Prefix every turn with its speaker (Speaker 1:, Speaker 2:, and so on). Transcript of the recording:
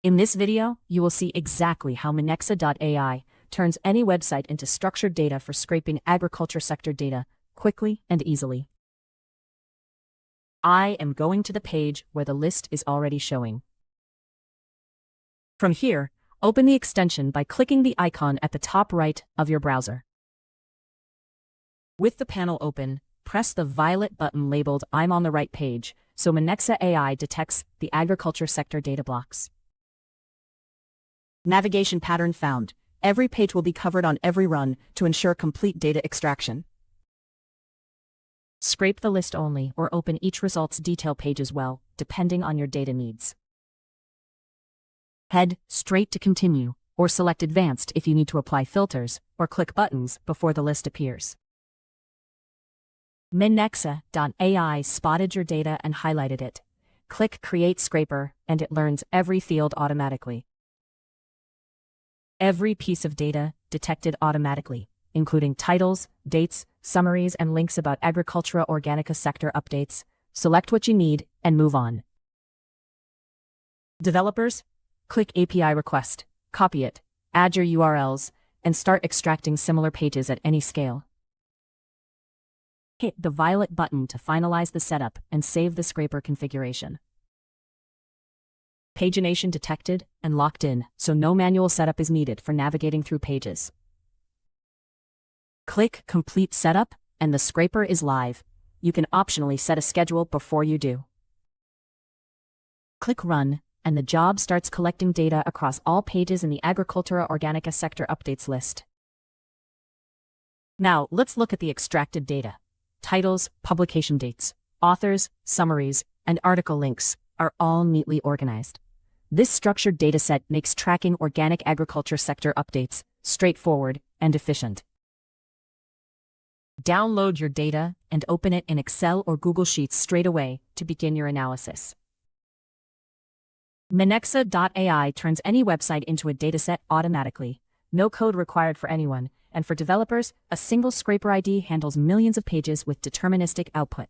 Speaker 1: In this video, you will see exactly how Minexa.ai turns any website into structured data for scraping agriculture sector data quickly and easily. I am going to the page where the list is already showing. From here, open the extension by clicking the icon at the top right of your browser. With the panel open, press the violet button labeled "I'm on the right page" so Minexa.ai detects the agriculture sector data blocks. Navigation pattern found. Every page will be covered on every run to ensure complete data extraction. Scrape the list only or open each results detail page as well, depending on your data needs. Head straight to continue, or select advanced if you need to apply filters, or click buttons before the list appears. Minexa.ai spotted your data and highlighted it. Click Create Scraper and it learns every field automatically. Every piece of data detected automatically, including titles, dates, summaries, and links about Agricultura Organica sector updates. Select what you need and move on. Developers, click API Request, copy it, add your URLs, and start extracting similar pages at any scale. Hit the violet button to finalize the setup and save the scraper configuration. Pagination detected and locked in, so no manual setup is needed for navigating through pages. Click Complete Setup, and the scraper is live. You can optionally set a schedule before you do. Click Run, and the job starts collecting data across all pages in the Agricultura Organica sector updates list. Now, let's look at the extracted data. Titles, publication dates, authors, summaries, and article links are all neatly organized. This structured dataset makes tracking organic agriculture sector updates straightforward and efficient. Download your data and open it in Excel or Google Sheets straight away to begin your analysis. Minexa.ai turns any website into a dataset automatically. No code required for anyone, and for developers, a single scraper ID handles millions of pages with deterministic output.